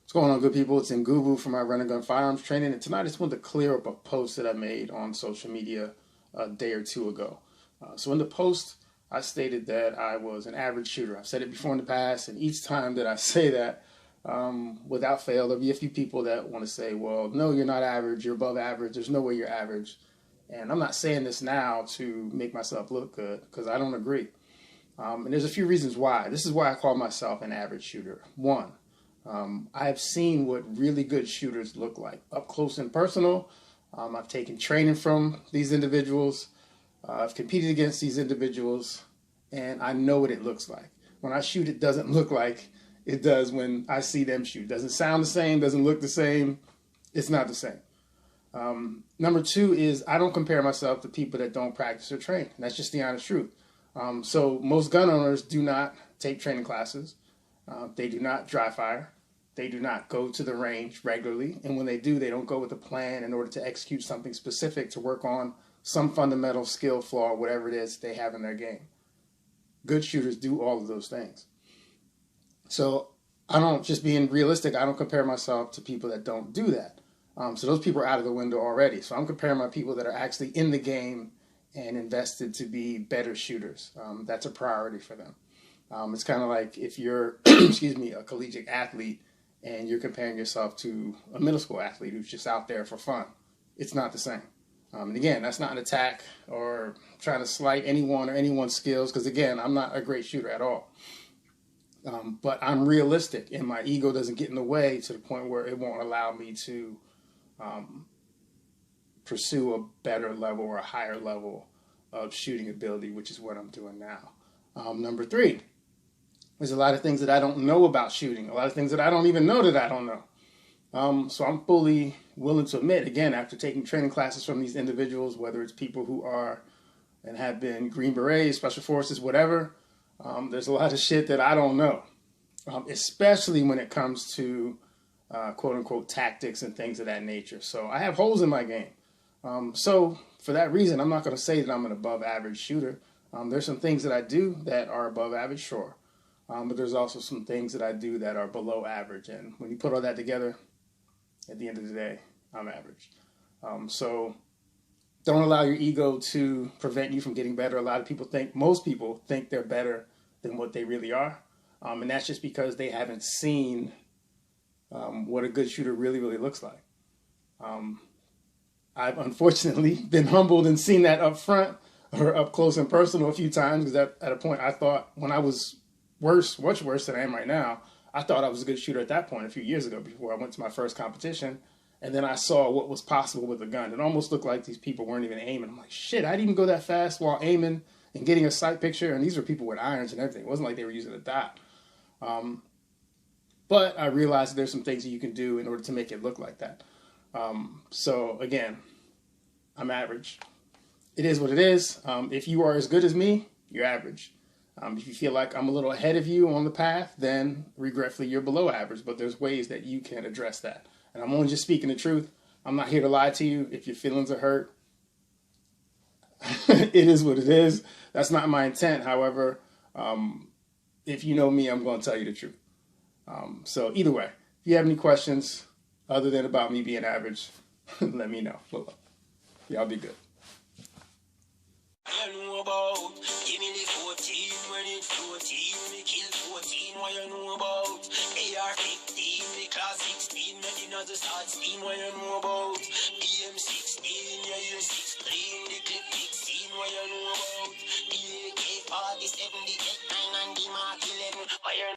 What's going on, good people? It's Nguvu from my Run and Gun Firearms training, and tonight I just wanted to clear up a post that I made on social media a day or two ago. So in the post, I stated that I was an average shooter. I've said it before in the past, and each time that I say that, without fail, there'll be a few people that want to say, well, no, you're not average, you're above average, there's no way you're average. And I'm not saying this now to make myself look good, because I don't agree. And there's a few reasons why. This is why I call myself an average shooter. One, I have seen what really good shooters look like up close and personal. I've taken training from these individuals. I've competed against these individuals, and I know what it looks like. When I shoot, it doesn't look like it does when I see them shoot. It doesn't sound the same, doesn't look the same. It's not the same. Number two is I don't compare myself to people that don't practice or train. That's just the honest truth. So most gun owners do not take training classes. They do not dry fire. They do not go to the range regularly. And when they do, they don't go with a plan in order to execute something specific to work on some fundamental skill flaw, whatever it is they have in their game. Good shooters do all of those things. So I don't, just being realistic, I don't compare myself to people that don't do that. So those people are out of the window already. So I'm comparing my people that are actually in the game and invested to be better shooters. That's a priority for them. It's kind of like if you're, excuse me, a collegiate athlete and you're comparing yourself to a middle school athlete who's just out there for fun. It's not the same. And again, that's not an attack or trying to slight anyone or anyone's skills, because again, I'm not a great shooter at all. But I'm realistic, and my ego doesn't get in the way to the point where it won't allow me to pursue a better level or a higher level of shooting ability, which is what I'm doing now. Number three, there's a lot of things that I don't know about shooting, a lot of things that I don't even know that I don't know. So I'm fully willing to admit, again, after taking training classes from these individuals, whether it's people who are and have been Green Berets, Special Forces, whatever, there's a lot of shit that I don't know, especially when it comes to quote-unquote tactics and things of that nature. So I have holes in my game. So for that reason, I'm not going to say that I'm an above average shooter. There's some things that I do that are above average, sure. But there's also some things that I do that are below average. And when you put all that together, at the end of the day, I'm average. So don't allow your ego to prevent you from getting better. A lot of people think, most people think they're better than what they really are. And that's just because they haven't seen what a good shooter really, really looks like. I've unfortunately been humbled and seen that up front or up close and personal a few times, because at a point I thought, when I was worse, much worse than I am right now, I thought I was a good shooter at that point a few years ago before I went to my first competition. And then I saw what was possible with a gun. It almost looked like these people weren't even aiming. I'm like, shit, I didn't even go that fast while aiming and getting a sight picture. And these were people with irons and everything. It wasn't like they were using a dot. But I realized there's some things that you can do in order to make it look like that. So again, I'm average. It is what it is. If you are as good as me, you're average. If you feel like I'm a little ahead of you on the path, then regretfully you're below average. But there's ways that you can address that. And I'm only just speaking the truth. I'm not here to lie to you. If your feelings are hurt, it is what it is. That's not my intent. However, if you know me, I'm going to tell you the truth. So either way, if you have any questions other than about me being average, let me know. Y'all be good. You know about, give me the 14, when it's 14, me kill 14, what you know about, AR-15, the class 16, when you know the start steam, what you know about, DM-16, yeah, you're 16, the clip 16, what you know about, the AK-47, the 8-9 and the Mark 11, what you